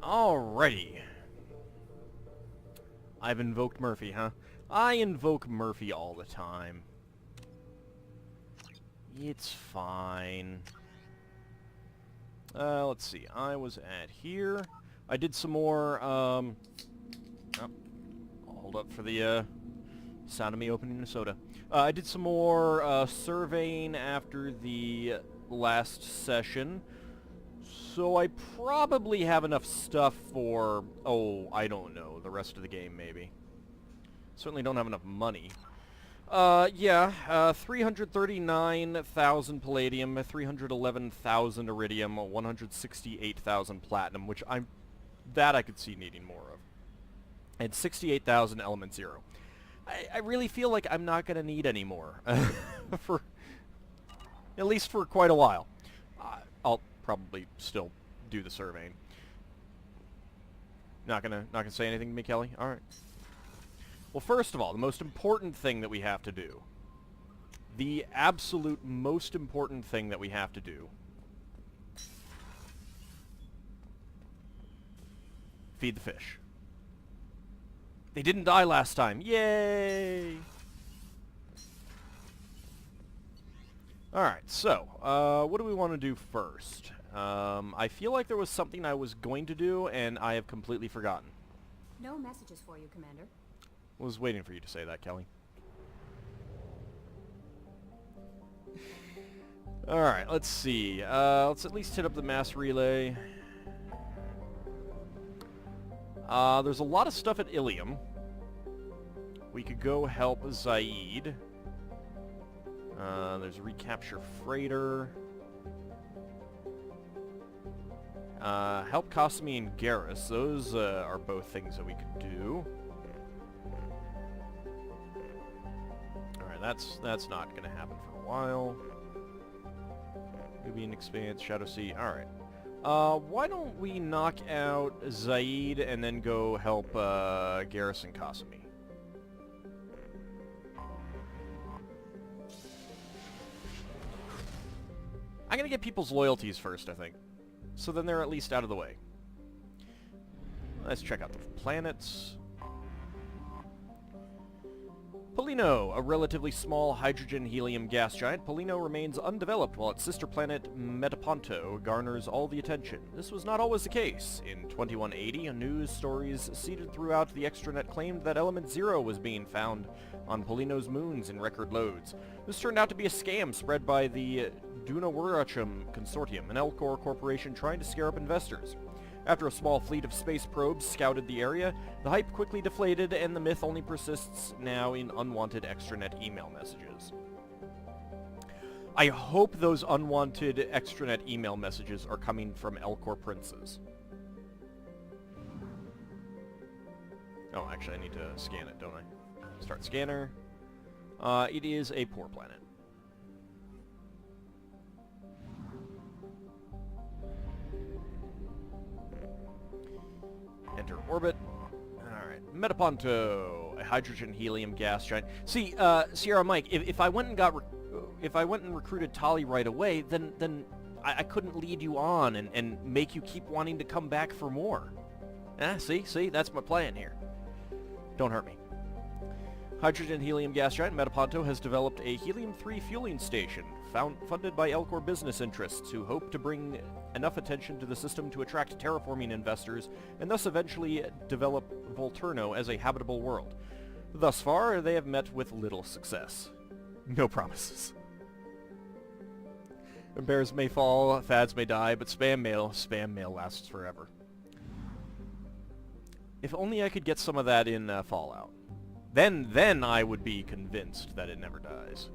Alrighty. I've invoked Murphy, huh? I invoke Murphy all the time. It's fine. Let's see. I was at here. I did some more, oh, hold up for the, sound of me opening a soda. I did some more, surveying after the last session. So I probably have enough stuff for, oh, I don't know, the rest of the game, maybe. Certainly don't have enough money. Yeah, 339,000 palladium, 311,000 iridium, 168,000 platinum, which I could see needing more of. And 68,000 element zero. I really feel like I'm not going to need any more. At least for quite a while. I'll probably still do the surveying. Not gonna say anything to me, Kelly? Alright. Well, first of all, the most important thing that we have to do. The absolute most important thing that we have to do. Feed the fish. They didn't die last time. Yay! Alright, so, what do we want to do first? I feel like there was something I was going to do, and I have completely forgotten. No messages for you, Commander. I was waiting for you to say that, Kelly. Alright, let's see. Let's at least hit up the mass relay. There's a lot of stuff at Ilium. We could go help Zaid. There's a recapture freighter. Help Kasumi and Garrus. Those are both things that we could do. Alright, that's not going to happen for a while. Nubian Expanse, Shadow Sea. Alright. Why don't we knock out Zaid and then go help Garrus and Kasumi? I'm gonna get people's loyalties first, I think. So then they're at least out of the way. Let's check out the planets. Polino, a relatively small hydrogen-helium gas giant, Polino remains undeveloped while its sister planet, Metaponto, garners all the attention. This was not always the case. In 2180, news stories seeded throughout the extranet claimed that Element Zero was being found on Polino's moons in record loads. This turned out to be a scam spread by the Dunawarachum Consortium, an Elcor corporation trying to scare up investors. After a small fleet of space probes scouted the area, the hype quickly deflated and the myth only persists now in unwanted extranet email messages. I hope those unwanted extranet email messages are coming from Elcor princes. Oh, actually I need to scan it, don't I? Start scanner. It is a poor planet. Enter orbit. Alright. Metaponto, a hydrogen-helium gas giant. See, Sierra Mike, if I went and recruited Tali right away, then I couldn't lead you on and make you keep wanting to come back for more. See, that's my plan here. Don't hurt me. Hydrogen-helium gas giant Metaponto has developed a helium-3 fueling station, funded by Elcor business interests who hope to bring enough attention to the system to attract terraforming investors and thus eventually develop Volturno as a habitable world. Thus far, they have met with little success. No promises. Bears may fall, fads may die, but spam mail lasts forever. If only I could get some of that in Fallout. Then I would be convinced that it never dies.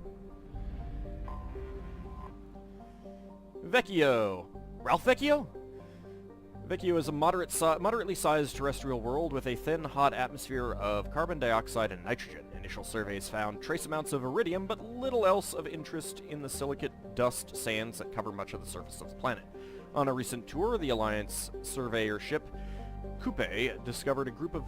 Vecchio. Ralph Vecchio? Vecchio is a moderately sized terrestrial world with a thin, hot atmosphere of carbon dioxide and nitrogen. Initial surveys found trace amounts of iridium, but little else of interest in the silicate dust sands that cover much of the surface of the planet. On a recent tour, the Alliance surveyor ship Coupe discovered a group of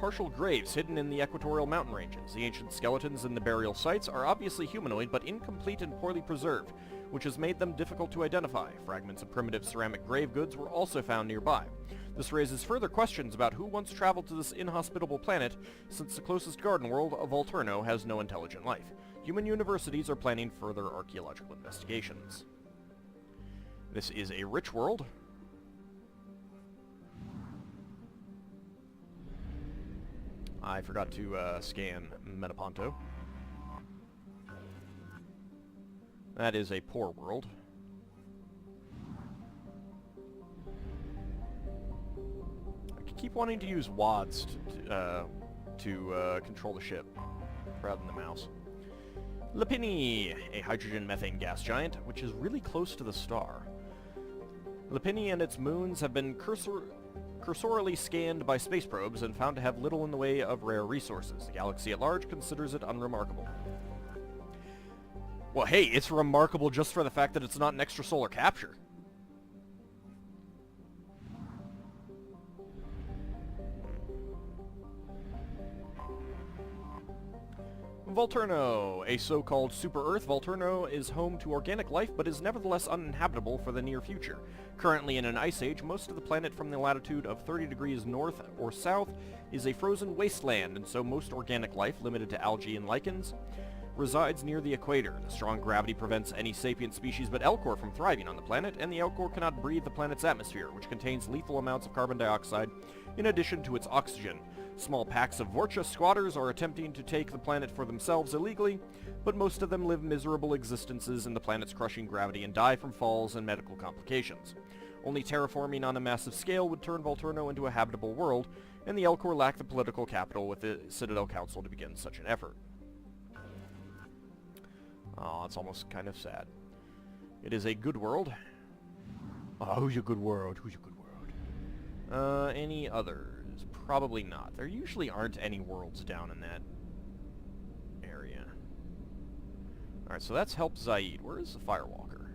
partial graves hidden in the equatorial mountain ranges. The ancient skeletons in the burial sites are obviously humanoid, but incomplete and poorly preserved, which has made them difficult to identify. Fragments of primitive ceramic grave goods were also found nearby. This raises further questions about who once traveled to this inhospitable planet, since the closest garden world of Volturno has no intelligent life. Human universities are planning further archaeological investigations. This is a rich world. I forgot to scan Metaponto. That is a poor world. I keep wanting to use WADs to control the ship, rather than the mouse. Lepini, a hydrogen methane gas giant, which is really close to the star. Lepini and its moons have been cursorily scanned by space probes and found to have little in the way of rare resources. The galaxy at large considers it unremarkable. Well, hey, it's remarkable just for the fact that it's not an extrasolar capture. Volturno, a so-called super-Earth. Volturno is home to organic life, but is nevertheless uninhabitable for the near future. Currently in an ice age, most of the planet from the latitude of 30 degrees north or south is a frozen wasteland, and so most organic life, limited to algae and lichens, resides near the equator. The strong gravity prevents any sapient species but Elcor from thriving on the planet, and the Elcor cannot breathe the planet's atmosphere, which contains lethal amounts of carbon dioxide in addition to its oxygen. Small packs of Vorcha squatters are attempting to take the planet for themselves illegally, but most of them live miserable existences in the planet's crushing gravity and die from falls and medical complications. Only terraforming on a massive scale would turn Volturno into a habitable world, and the Elcor lack the political capital with the Citadel Council to begin such an effort. Oh, it's almost kind of sad. It is a good world. Oh, who's a good world? Who's a good world? Any others? Probably not. There usually aren't any worlds down in that area. Alright, so that's Help Zaid. Where is the Firewalker?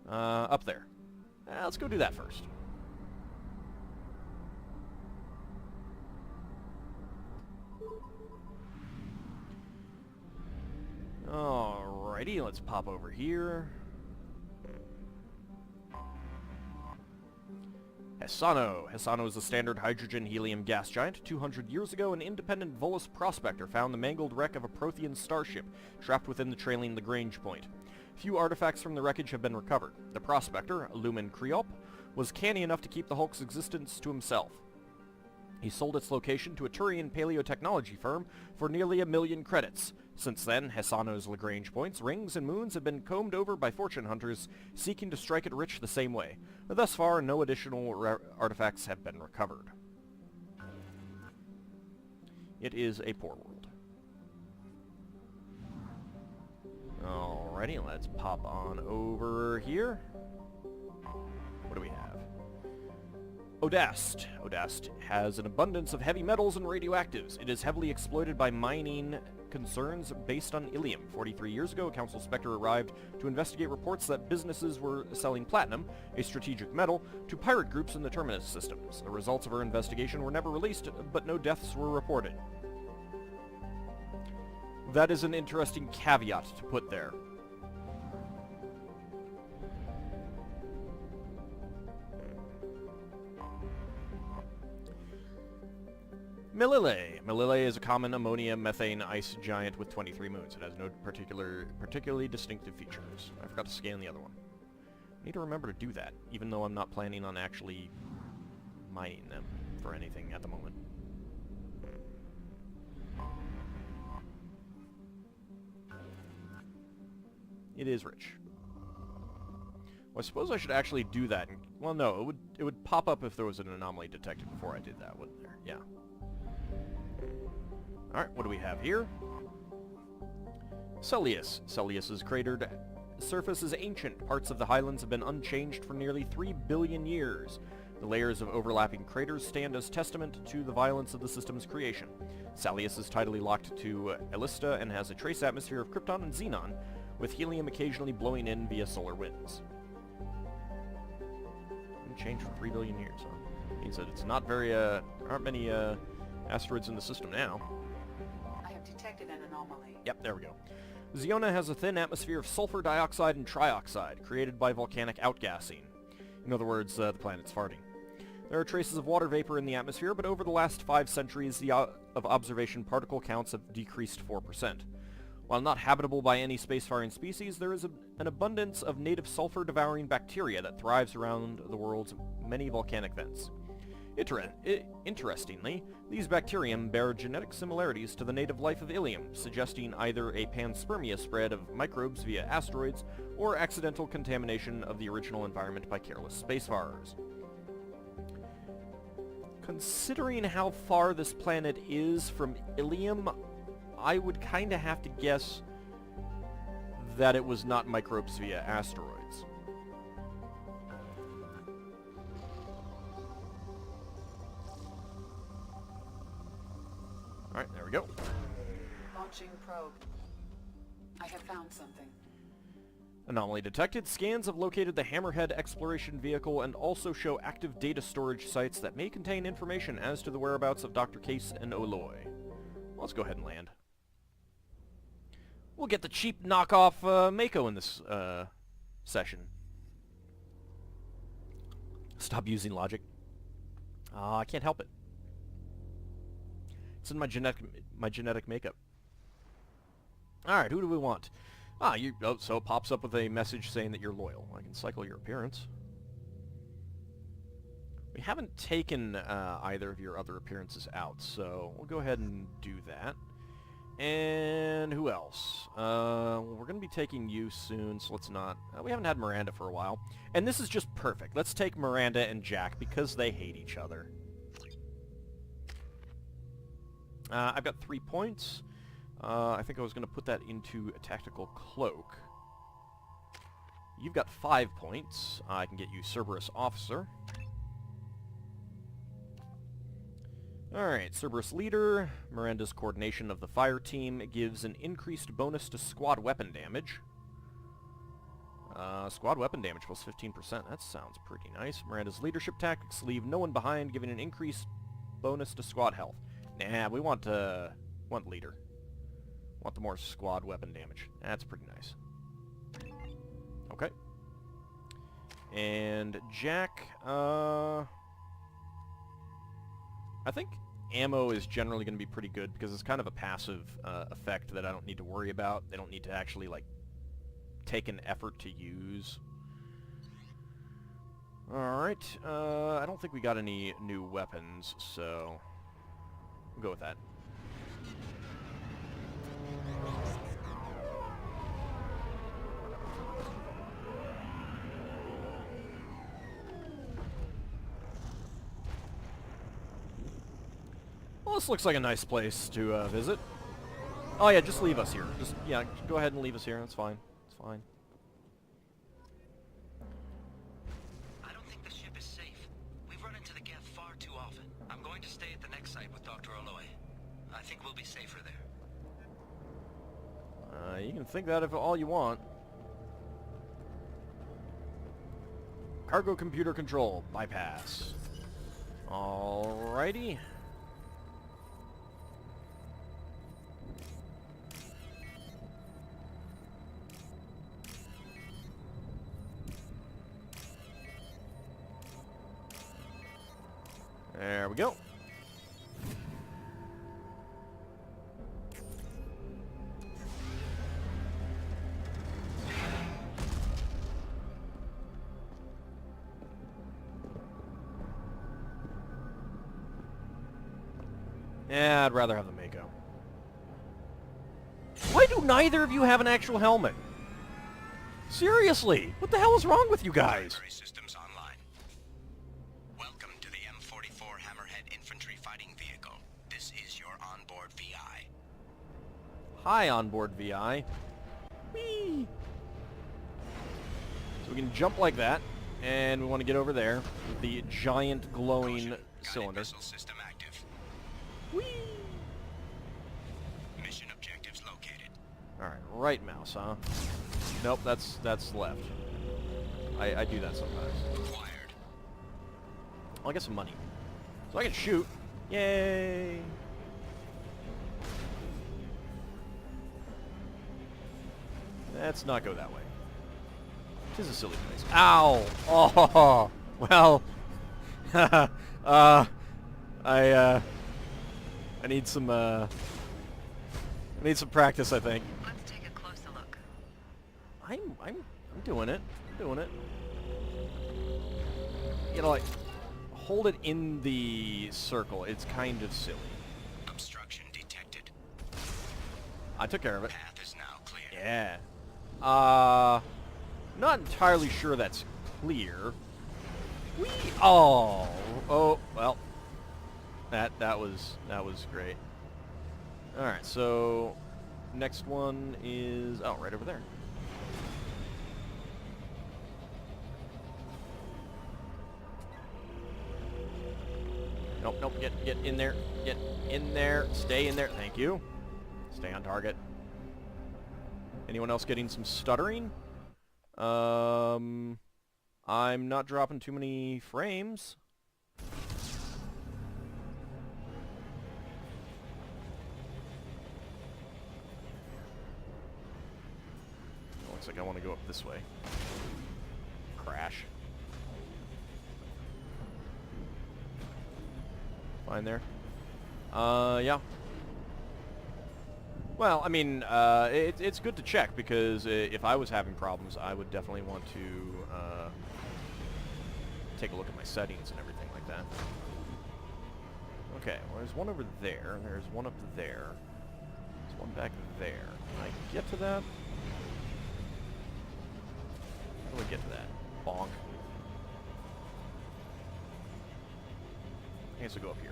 Up there. Let's go do that first. Alrighty, let's pop over here. Hesano. Hesano is a standard hydrogen-helium gas giant. 200 years ago, an independent Volus prospector found the mangled wreck of a Prothean starship trapped within the trailing Lagrange point. Few artifacts from the wreckage have been recovered. The prospector, Lumen Creop, was canny enough to keep the Hulk's existence to himself. He sold its location to a Turian paleotechnology firm for nearly 1 million credits. Since then, Hesano's Lagrange points, rings, and moons have been combed over by fortune hunters seeking to strike it rich the same way. Thus far, no additional artifacts have been recovered. It is a poor world. Alrighty, let's pop on over here. What do we have? Odast. Odast has an abundance of heavy metals and radioactives. It is heavily exploited by mining concerns based on Ilium. 43 years ago, a council spectre arrived to investigate reports that businesses were selling platinum, a strategic metal, to pirate groups in the Terminus systems. The results of her investigation were never released, but no deaths were reported. That is an interesting caveat to put there. Melille. Melille is a common ammonia methane ice giant with 23 moons. It has no particularly distinctive features. I forgot to scan the other one. I need to remember to do that, even though I'm not planning on actually mining them for anything at the moment. It is rich. Well, I suppose I should actually do that. Well, no, it would pop up if there was an anomaly detected before I did that, wouldn't there? Yeah. Alright, what do we have here? Celeus. Celeus's cratered surface is ancient. Parts of the highlands have been unchanged for nearly 3 billion years. The layers of overlapping craters stand as testament to the violence of the system's creation. Celeus is tidally locked to Elista and has a trace atmosphere of Krypton and Xenon, with helium occasionally blowing in via solar winds. Unchanged for 3 billion years, huh? Means that it's not very, there aren't many, asteroids in the system now. I have detected an anomaly. Yep, there we go. Ziona has a thin atmosphere of sulfur dioxide and trioxide, created by volcanic outgassing. In other words, the planet's farting. There are traces of water vapor in the atmosphere, but over the last 5 centuries, the of observation particle counts have decreased 4%. While not habitable by any spacefaring species, there is an abundance of native sulfur-devouring bacteria that thrives around the world's many volcanic vents. Interestingly, these bacterium bear genetic similarities to the native life of Ilium, suggesting either a panspermia spread of microbes via asteroids or accidental contamination of the original environment by careless spacefarers. Considering how far this planet is from Ilium, I would kind of have to guess that it was not microbes via asteroids. Alright, there we go. Launching probe. I have found something. Anomaly detected. Scans have located the Hammerhead exploration vehicle and also show active data storage sites that may contain information as to the whereabouts of Dr. Case and Oloy. Let's go ahead and land. We'll get the cheap knockoff Mako in this session. Stop using logic. I can't help it. It's in my genetic makeup. Alright, who do we want? So it pops up with a message saying that you're loyal. I can cycle your appearance. We haven't taken either of your other appearances out, so we'll go ahead and do that. And who else? We're going to be taking you soon, so let's not... we haven't had Miranda for a while. And this is just perfect. Let's take Miranda and Jack because they hate each other. I've got 3 points. I think I was going to put that into a tactical cloak. You've got 5 points. I can get you Cerberus Officer. Alright, Cerberus Leader. Miranda's coordination of the fire team gives an increased bonus to squad weapon damage. Squad weapon damage plus 15%. That sounds pretty nice. Miranda's leadership tactics leave no one behind, giving an increased bonus to squad health. Nah, we want leader. Want the more squad weapon damage. That's pretty nice. Okay. And Jack, I think ammo is generally going to be pretty good because it's kind of a passive effect that I don't need to worry about. They don't need to actually, like, take an effort to use. Alright, I don't think we got any new weapons, so we'll go with that. Well, this looks like a nice place to visit. Oh yeah, just leave us here. Yeah, go ahead and leave us here. That's fine. It's fine. I don't think the ship is safe. We've run into the Geth far too often. I'm going to stay at the next site with Dr. Oloy. I think we'll be safer there. You can think that if all you want. Cargo computer control. Bypass. Alrighty. There we go. Yeah, I'd rather have the Mako. Why do neither of you have an actual helmet? Seriously, what the hell is wrong with you guys? Primary systems online. Welcome to the M44 Hammerhead Infantry Fighting Vehicle. This is your onboard VI. Hi, onboard VI. Whee! So we can jump like that, and we want to get over there with the giant glowing Guided cylinder. missile system active. Whee! Mission objectives located. Alright, right mouse, huh? Nope, that's left. I do that sometimes. Acquired. I'll get some money. So I can shoot. Yay! Let's not go that way. Tis a silly place. Ow! Oh! Well... I need some, I need some practice, I think. Let's take a closer look. I'm doing it. I'm doing it. You know, like, hold it in the circle. It's kind of silly. Obstruction detected. I took care of it. Path is now clear. Yeah. Not entirely sure that's clear. Whee! Oh, well. That was great. All right, so next one is right over there. Nope, get in there. Get in there. Stay in there. Thank you. Stay on target. Anyone else getting some stuttering? I'm not dropping too many frames. Looks like I want to go up this way. Crash. Fine there. Yeah. Well, I mean, it's good to check, because if I was having problems, I would definitely want to take a look at my settings and everything like that. Okay, well, there's one over there, and there's one up there. There's one back there. Can I get to that? How do I get to that? Bonk. I guess I'll go up here.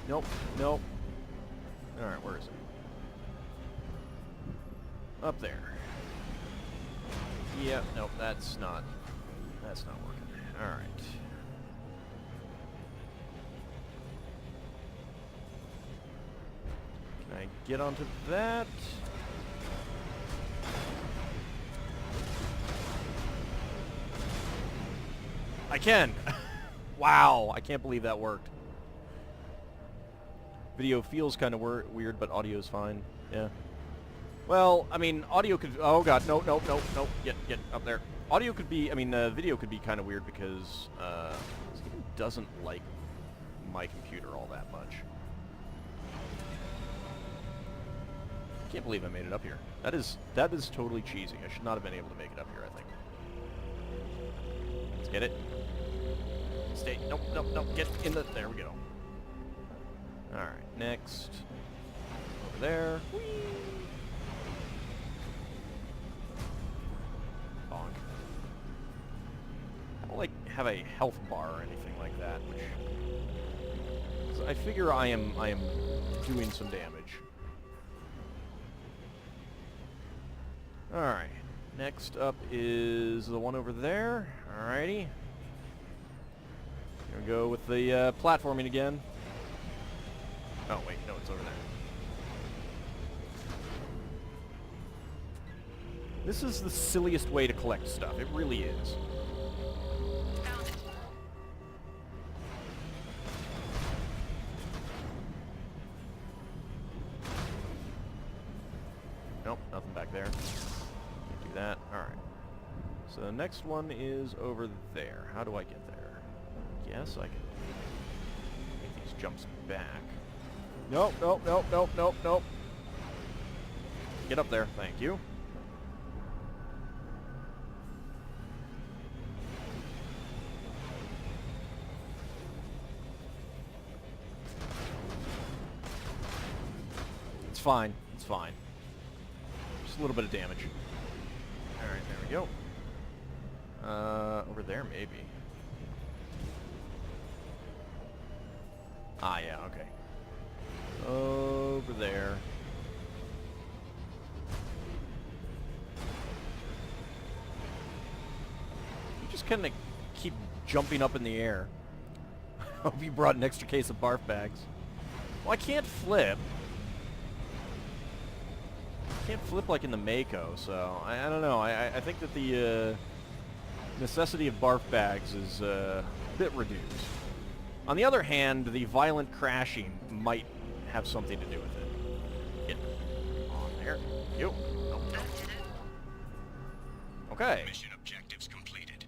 Nope, nope. Alright, where is it? Up there. Yeah, nope, that's not working. Alright. Can I get onto that? I can! Wow, I can't believe that worked. Video feels kind of weird, but audio's fine. Yeah. Well, I mean, audio could... Oh, God. No. Get up there. Audio could be... I mean, video could be kind of weird because this game doesn't like my computer all that much. Can't believe I made it up here. That is totally cheesy. I should not have been able to make it up here, I think. Let's get it. Stay. Nope. Get in the... There we go. Alright, next. Over there. Whee! Bonk. I don't, like, have a health bar or anything like that, which... So I figure I am doing some damage. Alright. Next up is the one over there. Alrighty. Here we go with the platforming again. Oh, wait, no, it's over there. This is the silliest way to collect stuff. It really is. Found it. Nope, nothing back there. Can't do that. Alright. So the next one is over there. How do I get there? Guess I can make these jumps back. Nope. Get up there, thank you. It's fine, it's fine. Just a little bit of damage. Alright, there we go. Over there, maybe. Ah, yeah, okay. Over there. You just kind of keep jumping up in the air. Hope you brought an extra case of barf bags. Well, I can't flip. I can't flip like in the Mako, so I don't know. I think that the necessity of barf bags is a bit reduced. On the other hand, the violent crashing might have something to do with it. Get on Here. You. Nope. That did it. Okay. Mission objectives completed.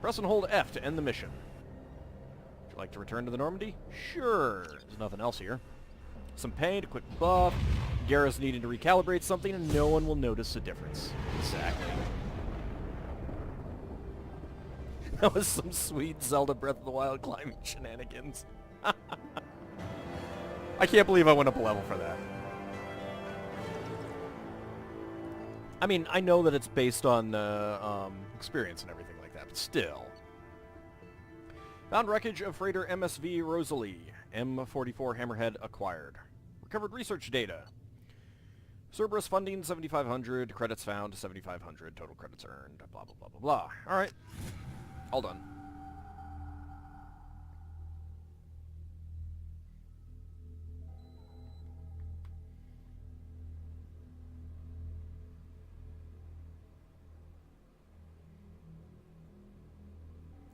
Press and hold F to end the mission. Would you like to return to the Normandy? Sure. There's nothing else here. Some paint, a quick buff. Garrus needing to recalibrate something, and no one will notice the difference. Exactly. That was some sweet Zelda Breath of the Wild climbing shenanigans. I can't believe I went up a level for that. I mean, I know that it's based on experience and everything like that, but still. Found wreckage of freighter MSV Rosalie. M44 Hammerhead acquired. Recovered research data. Cerberus funding 7,500. Credits found 7,500. Total credits earned. Blah, blah, blah, blah, blah. Alright. All done.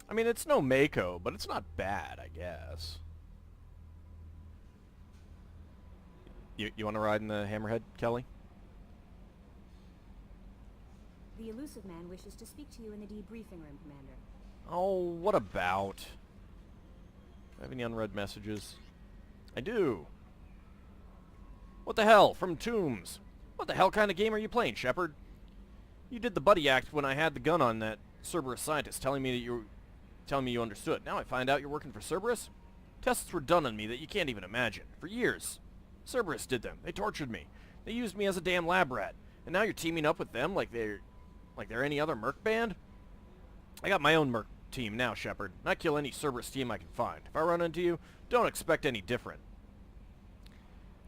I mean, it's no Mako, but it's not bad, I guess. You want to ride in the Hammerhead, Kelly? The elusive man wishes to speak to you in the debriefing room, Commander. Oh, what about? Do I have any unread messages? I do. What the hell? From Tombs. What the hell kind of game are you playing, Shepard? You did the buddy act when I had the gun on that Cerberus scientist, telling me you understood. Now I find out you're working for Cerberus? Tests were done on me that you can't even imagine. For years. Cerberus did them. They tortured me. They used me as a damn lab rat. And now you're teaming up with them like they're any other merc band? I got my own merc team now, Shepard. And I kill any Cerberus team I can find. If I run into you, don't expect any different.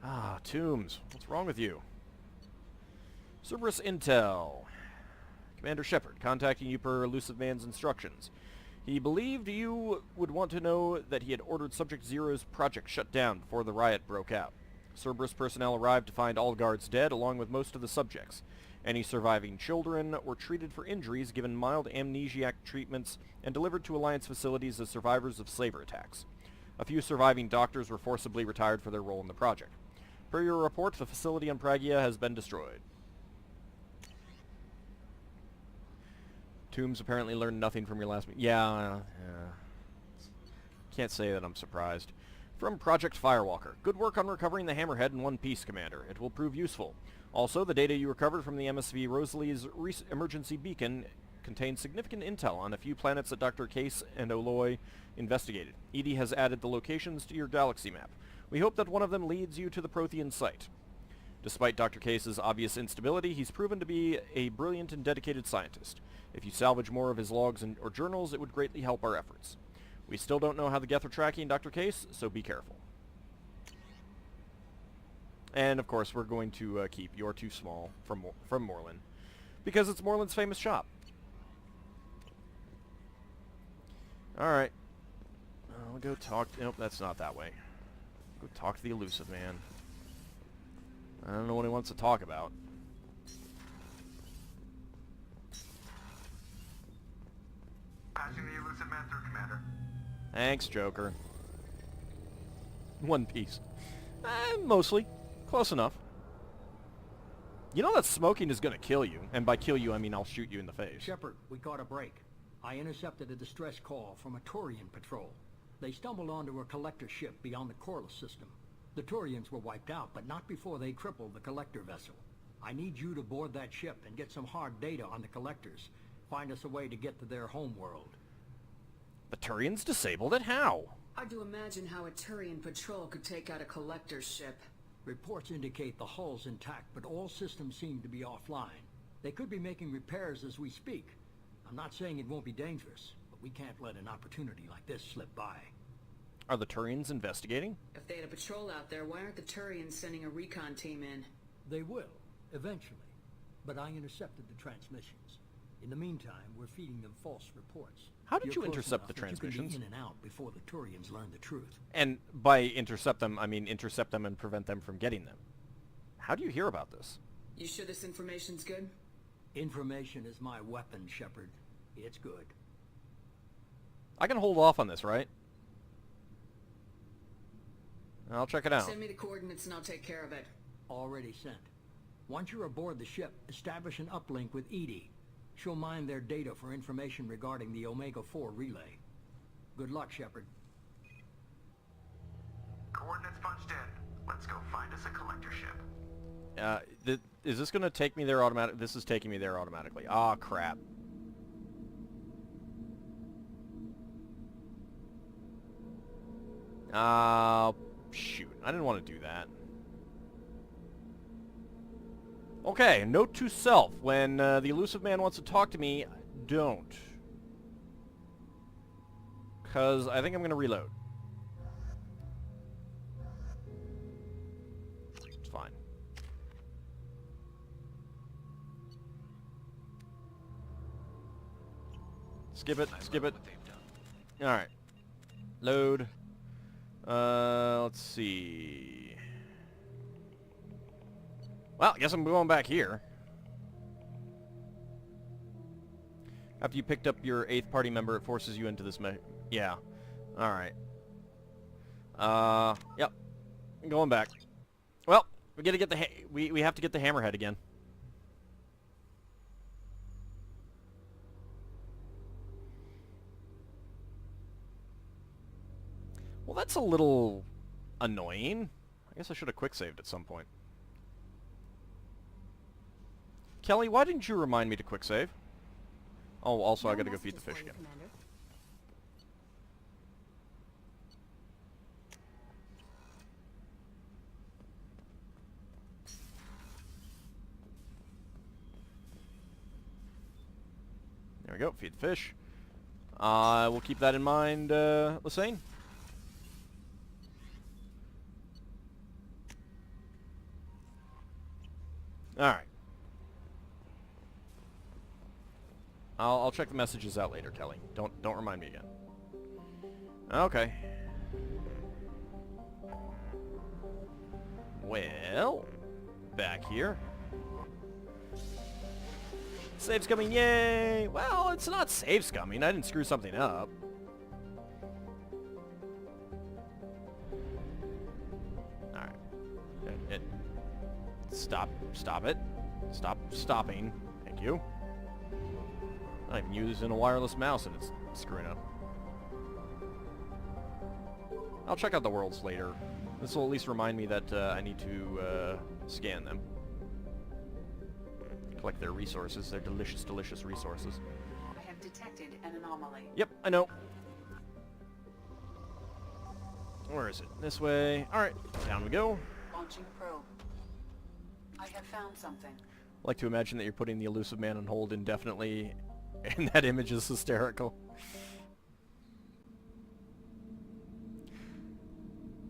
Ah, Tombs. What's wrong with you? Cerberus Intel. Commander Shepard, contacting you per Elusive Man's instructions. He believed you would want to know that he had ordered Subject Zero's project shut down before the riot broke out. Cerberus personnel arrived to find all guards dead, along with most of the subjects. Any surviving children were treated for injuries, given mild amnesiac treatments, and delivered to Alliance facilities as survivors of slaver attacks. A few surviving doctors were forcibly retired for their role in the project. Per your report, the facility on Pragia has been destroyed. Tombs apparently learned nothing from your last meeting. Yeah. Can't say that I'm surprised. From Project Firewalker. Good work on recovering the Hammerhead in one piece, Commander. It will prove useful. Also, the data you recovered from the MSV Rosalie's emergency beacon contains significant intel on a few planets that Dr. Case and Oloy investigated. EDI has added the locations to your galaxy map. We hope that one of them leads you to the Prothean site. Despite Dr. Case's obvious instability, he's proven to be a brilliant and dedicated scientist. If you salvage more of his logs or journals, it would greatly help our efforts. We still don't know how the Geth are tracking Dr. Case, so be careful. And, of course, we're going to keep You're Too Small from Morlin, because it's Morlin's famous shop. Alright. I'll go talk... Nope, that's not that way. Go talk to the Elusive Man. I don't know what he wants to talk about. Passing the Elusive Man through, Commander. Thanks, Joker. One piece. Mostly. Close enough. You know that smoking is gonna kill you. And by kill you, I mean I'll shoot you in the face. Shepard, we caught a break. I intercepted a distress call from a Turian patrol. They stumbled onto a collector ship beyond the Corliss system. The Turians were wiped out, but not before they crippled the collector vessel. I need you to board that ship and get some hard data on the collectors. Find us a way to get to their homeworld. The Turians disabled it? How? Hard to imagine how a Turian patrol could take out a collector's ship. Reports indicate the hull's intact, but all systems seem to be offline. They could be making repairs as we speak. I'm not saying it won't be dangerous, but we can't let an opportunity like this slip by. Are the Turians investigating? If they had a patrol out there, why aren't the Turians sending a recon team in? They will, eventually. But I intercepted the transmissions. In the meantime, we're feeding them false reports. How did You're you close intercept enough the that you can be transmissions? in and out before the Turians learn the truth. And by intercept them, I mean intercept them and prevent them from getting them. How do you hear about this? You sure this information's good? Information is my weapon, Shepard. It's good. I can hold off on this, right? I'll check it out. Send me the coordinates and I'll take care of it. Already sent. Once you're aboard the ship, establish an uplink with Edie. She'll mine their data for information regarding the Omega-4 relay. Good luck, Shepard. Coordinates punched in. Let's go find us a collector ship. Is this gonna take me there automatic? This is taking me there automatically. Ah, crap. Shoot. I didn't want to do that. Okay, note to self. When the elusive man wants to talk to me, don't. Because I think I'm going to reload. It's fine. Skip it, skip it. Alright. Load. Let's see. Well, I guess I'm going back here. After you picked up your 8th party member, it forces you into this yeah. Alright. Yep. I'm going back. Well, we gotta get the we have to get the hammerhead again. Well, that's a little annoying. I guess I should have quick-saved at some point. Kelly, why didn't you remind me to quick-save? Oh, also, I gotta go feed the fish again. Commander. There we go, feed the fish. We'll keep that in mind, Lassane. Alright. I'll check the messages out later, Kelly. Don't remind me again. Okay. Well, back here. Save scumming, yay! Well, it's not save scumming. I didn't screw something up. Alright. Stop it. Stop stopping. Thank you. I'm not even using a wireless mouse and it's screwing up. I'll check out the worlds later. This will at least remind me that I need to scan them. Collect their resources, their delicious, delicious resources. I have detected an anomaly. Yep, I know. Where is it? This way. Alright, down we go. Launching probe. I have found something. I like to imagine that you're putting the elusive man on hold indefinitely, and that image is hysterical.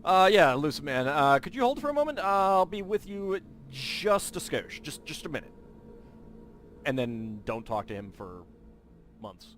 Yeah, elusive man, could you hold for a moment? I'll be with you just a skosh, just a minute. And then don't talk to him for months.